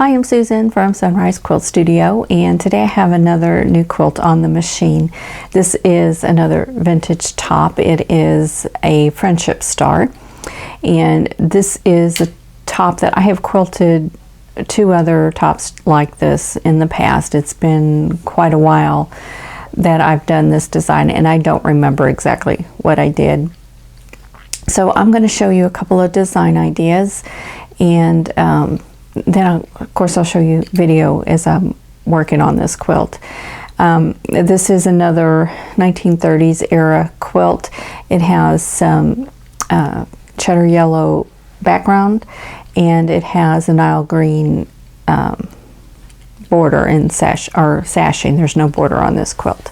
Hi, I'm Susan from Sunrise Quilt Studio, and today I have another new quilt on the machine. This is another vintage top. It is a Friendship Star, and this is a top that I have quilted two other tops like this in the past. It's been quite a while that I've done this design, and I don't remember exactly what I did. So I'm going to show you a couple of design ideas, and then of course I'll show you video as I'm working on this quilt. This is another 1930s era quilt. It has some cheddar yellow background, and it has a Nile green border and sashing. There's no border on this quilt.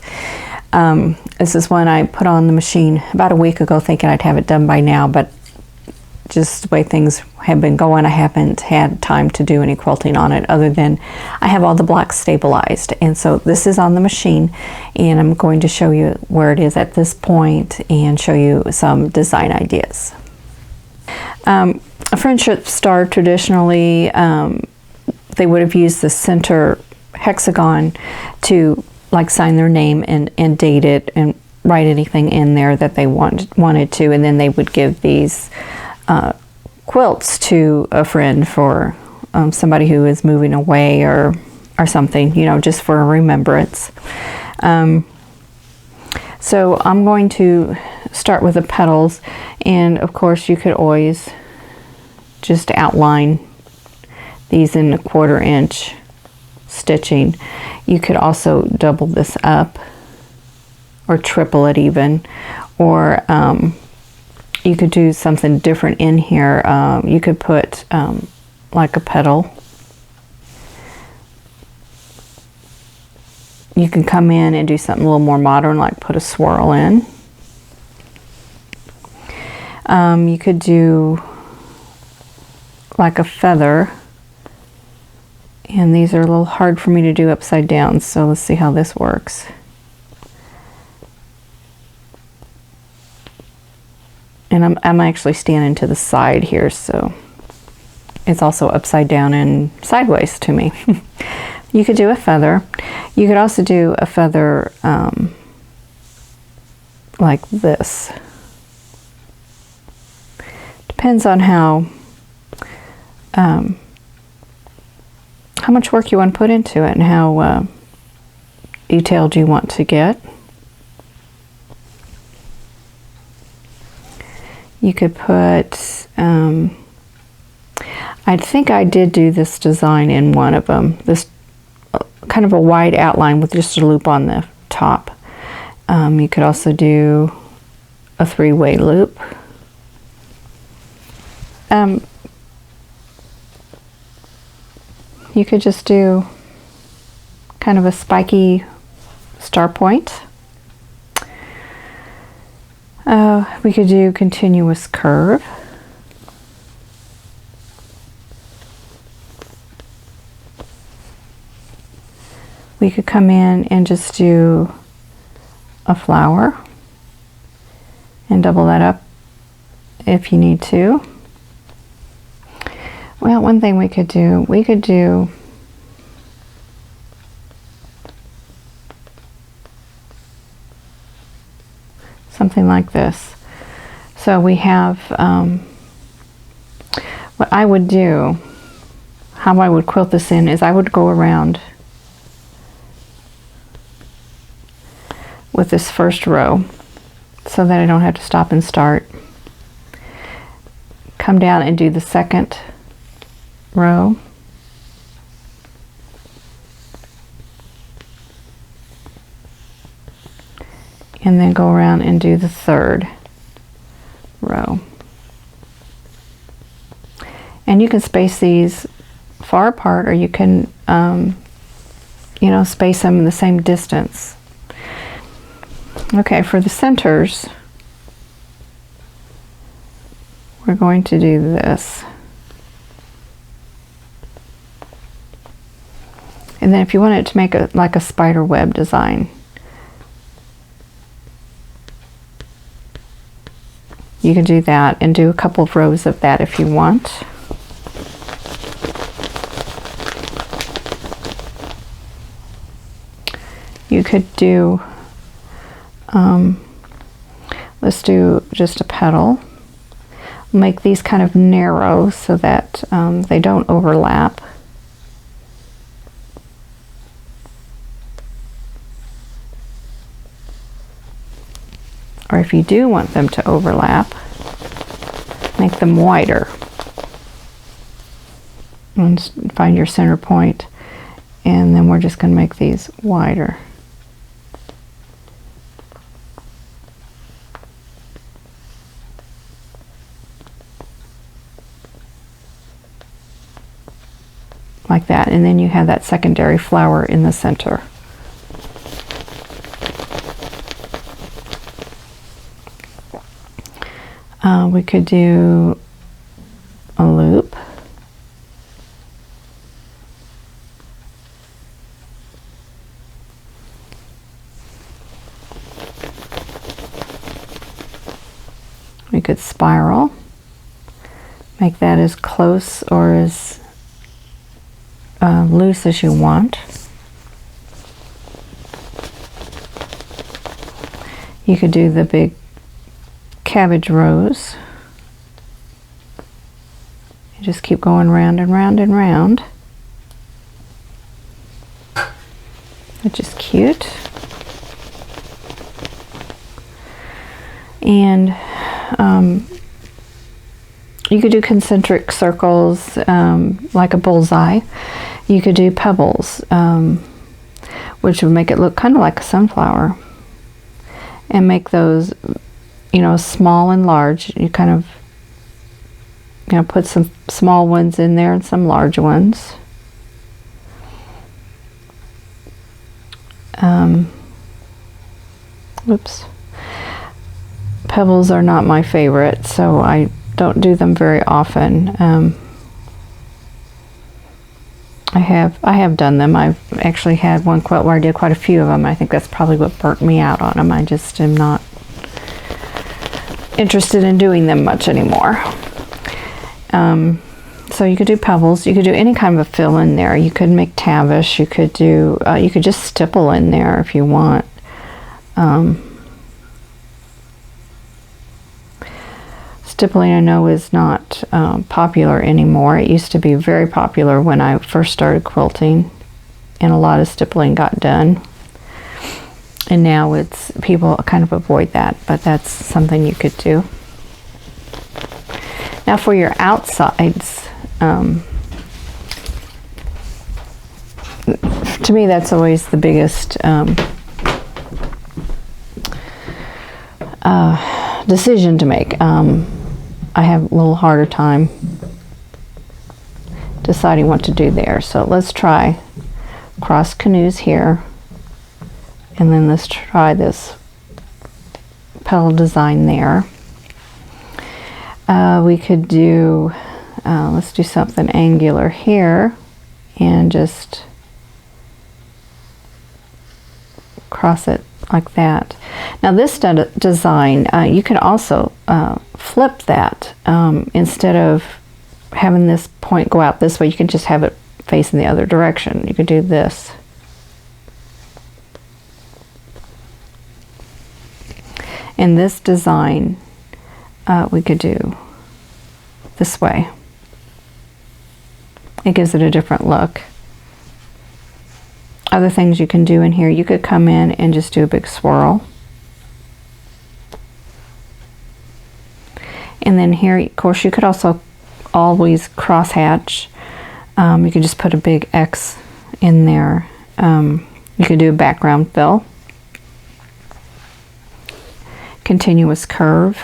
This is one I put on the machine about a week ago, thinking I'd have it done by now, but just the way things have been going, I haven't had time to do any quilting on it, other than I have all the blocks stabilized. And so this is on the machine, and I'm going to show you where it is at this point and show you some design ideas. A Friendship Star, traditionally they would have used the center hexagon to like sign their name and date it and write anything in there that they wanted to, and then they would give these quilts to a friend for somebody who is moving away or something, you know, just for a remembrance. So I'm going to start with the petals, and of course you could always just outline these in 1/4 inch stitching. You could also double this up or triple it even, or you could do something different in here. You could put like a petal. You can come in and do something a little more modern, like put a swirl in. You could do like a feather, and these are a little hard for me to do upside down, so let's see how this works. And I'm actually standing to the side here, so it's also upside down and sideways to me. You could do a feather. You could also do a feather like this. Depends on how much work you want to put into it and how detailed you want to get. You could put, I think I did do this design in one of them, this kind of a wide outline with just a loop on the top. You could also do a 3-way loop. You could just do kind of a spiky star point. We could do continuous curve. We could come in and just do a flower and double that up if you need to. Well, one thing we could do something like this. So we have, what I would do, how I would quilt this in is I would go around with this first row so that I don't have to stop and start. Come down and do the second row. And then go around and do the third row. And you can space these far apart, or you can, you know, space them in the same distance. Okay, for the centers, we're going to do this. And then if you wanted to make it like a spider web design, you can do that and do a couple of rows of that if you want. you could do, let's do just a petal. Make these kind of narrow so that they don't overlap. Or if you do want them to overlap, make them wider. And find your center point, and then we're just going to make these wider. Like that, and then you have that secondary flower in the center. We could do a loop. We could spiral. Make that as close or as loose as you want. You could do the big cabbage rose. You just keep going round and round and round, which is cute. And you could do concentric circles, like a bullseye. You could do pebbles, which would make it look kind of like a sunflower, and make those, you know, small and large. You kind of, you know, put some small ones in there and some large ones. Oops. Pebbles are not my favorite, so I don't do them very often. I have done them. I've actually had one quilt where I did quite a few of them. I think that's probably what burnt me out on them. I just am not interested in doing them much anymore. So you could do pebbles. You could do any kind of a fill in there. You could make tavish. You could do. You could just stipple in there if you want. Stippling, I know, is not popular anymore. It used to be very popular when I first started quilting, and a lot of stippling got done. And now it's, people kind of avoid that, but that's something you could do. Now for your outsides, to me that's always the biggest decision to make. I have a little harder time deciding what to do there. So let's try cross canoes here, and then let's try this petal design there. We could do, let's do something angular here and just cross it like that. Now this design, you can also flip that. Instead of having this point go out this way, you can just have it facing the other direction. You could do this. In this design, we could do this way. It gives it a different look. Other things you can do in here, you could come in and just do a big swirl. And then here, of course, you could also always cross hatch. You could just put a big X in there. You could do a background fill. Continuous curve.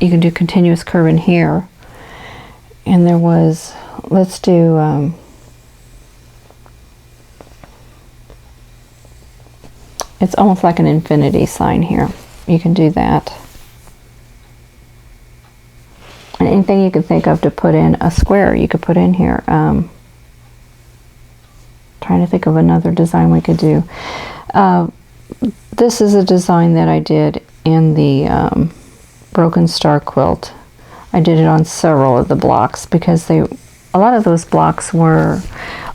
You can do continuous curve in here. And there was, let's do, it's almost like an infinity sign here. You can do that. And anything you can think of to put in a square, you could put in here. Trying to think of another design we could do. This is a design that I did in the Broken Star quilt. I did it on several of the blocks because a lot of those blocks were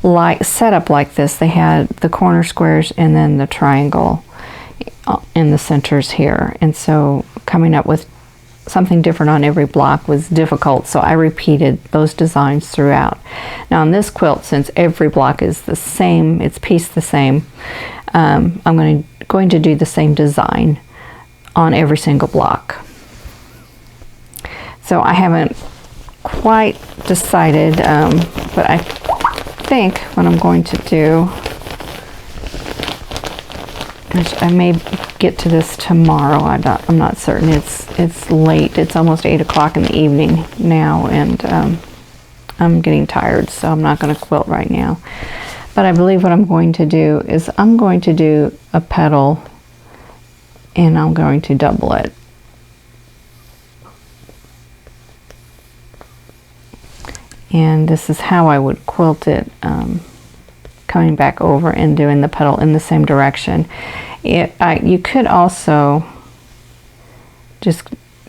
like set up like this. They had the corner squares and then the triangle in the centers here, and so coming up with something different on every block was difficult, so I repeated those designs throughout. Now on this quilt, since every block is the same, it's pieced the same, I'm going to do the same design on every single block. So I haven't quite decided, but I think what I'm going to do, which I may get to this tomorrow, I'm not certain. It's late. It's almost 8 o'clock in the evening now, and I'm getting tired, so I'm not going to quilt right now. But I believe what I'm going to do is I'm going to do a petal, and I'm going to double it. And this is how I would quilt it, coming back over and doing the petal in the same direction. You could also just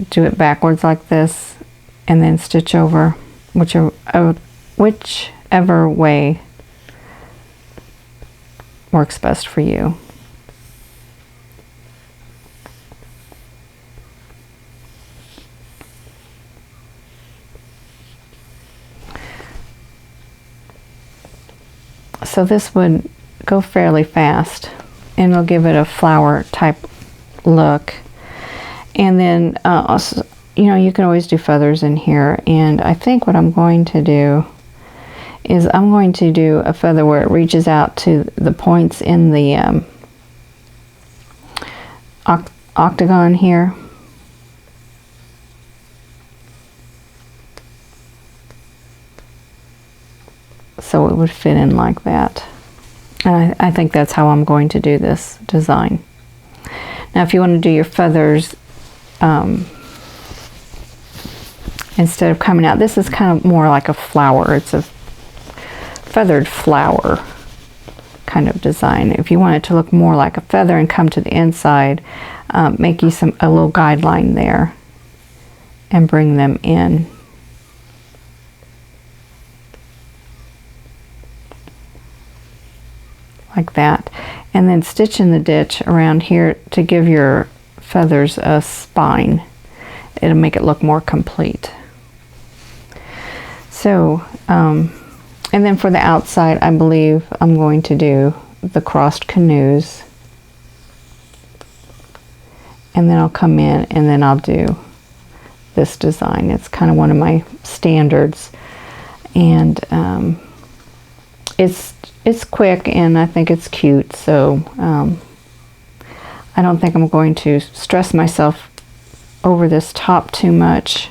do it backwards like this and then stitch over whichever way works best for you. So this would go fairly fast, and it'll give it a flower type look. And then also, you know, you can always do feathers in here, and I think what I'm going to do is I'm going to do a feather where it reaches out to the points in the octagon here. So it would fit in like that. And I think that's how I'm going to do this design. Now if you want to do your feathers, instead of coming out, this is kind of more like a flower. It's a feathered flower kind of design. If you want it to look more like a feather and come to the inside, make you a little guideline there and bring them in. Like that, and then stitch in the ditch around here to give your feathers a spine. It'll make it look more complete. So and then for the outside, I believe I'm going to do the crossed canoes, and then I'll come in and then I'll do this design. It's kind of one of my standards, and it's quick, and I think it's cute, so I don't think I'm going to stress myself over this top too much.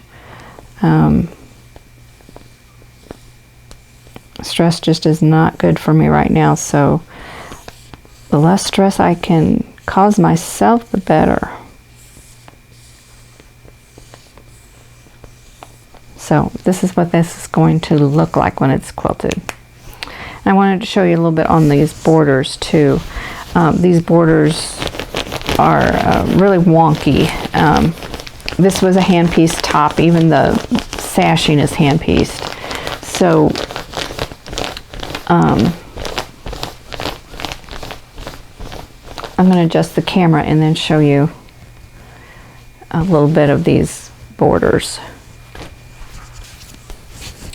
Stress just is not good for me right now, so the less stress I can cause myself, the better. So this is what this is going to look like when it's quilted. I wanted to show you a little bit on these borders too. These borders are really wonky. This was a hand-pieced top. Even the sashing is hand-pieced. So I'm going to adjust the camera and then show you a little bit of these borders.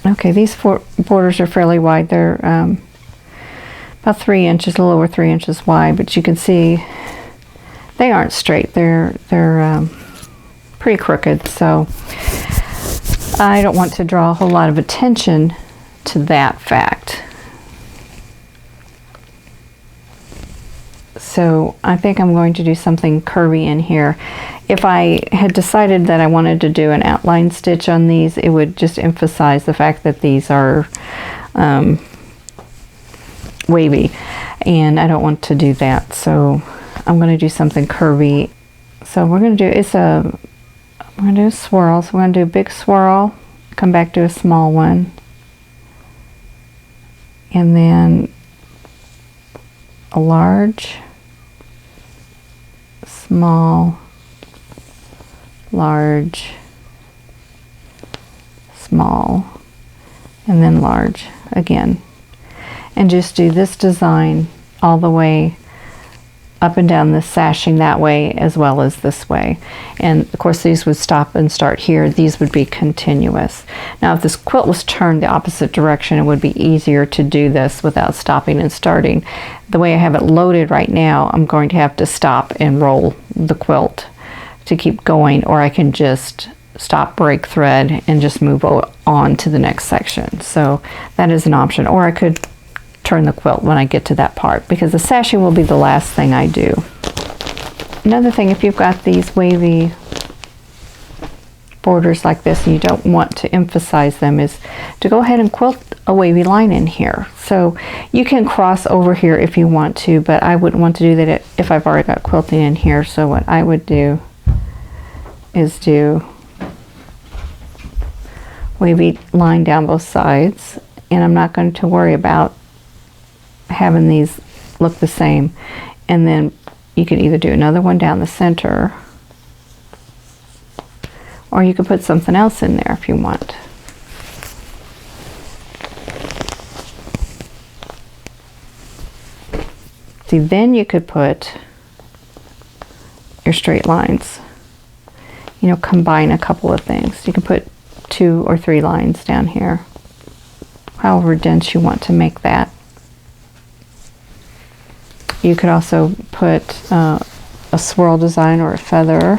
Okay, these borders are fairly wide. They're about 3 inches, a little over 3 inches wide, but you can see they aren't straight. They're pretty crooked, so I don't want to draw a whole lot of attention to that fact. So I think I'm going to do something curvy in here. If I had decided that I wanted to do an outline stitch on these, it would just emphasize the fact that these are wavy, and I don't want to do that. So I'm going to do something curvy. So we're going to do, I'm going to do a swirl. So we're going to do a big swirl, come back to a small one, and then a large, small, large, small, and then large again. And just do this design all the way up and down the sashing that way as well as this way. And of course these would stop and start here. These would be continuous. Now if this quilt was turned the opposite direction, it would be easier to do this without stopping and starting. The way I have it loaded right now, I'm going to have to stop and roll the quilt to keep going, or I can just stop, break thread, and just move on to the next section. So that is an option. Or I could turn the quilt when I get to that part, because the sashing will be the last thing I do. Another thing, if you've got these wavy borders like this and you don't want to emphasize them, is to go ahead and quilt a wavy line in here. So you can cross over here if you want to, but I wouldn't want to do that if I've already got quilting in here. So what I would do is do wavy line down both sides, and I'm not going to worry about having these look the same. And then you can either do another one down the center, or you can put something else in there if you want. See, then you could put your straight lines, you know, combine a couple of things. You can put 2 or 3 lines down here, however dense you want to make that. You could also put a swirl design or a feather.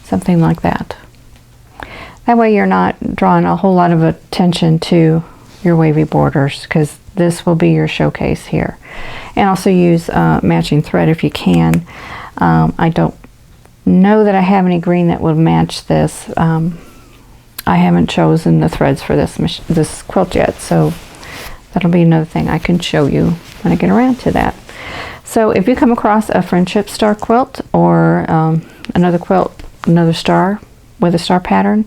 Something like that. That way you're not drawing a whole lot of attention to your wavy borders, because this will be your showcase here. And also use matching thread if you can. I don't know that I have any green that would match this. I haven't chosen the threads for this quilt yet, so that'll be another thing I can show you when I get around to that. So if you come across a friendship star quilt or another quilt, another star with a star pattern,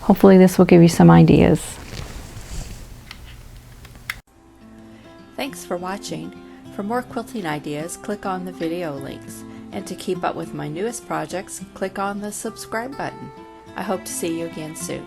hopefully this will give you some ideas. Thanks for watching. For more quilting ideas, click on the video links. And to keep up with my newest projects, click on the subscribe button. I hope to see you again soon.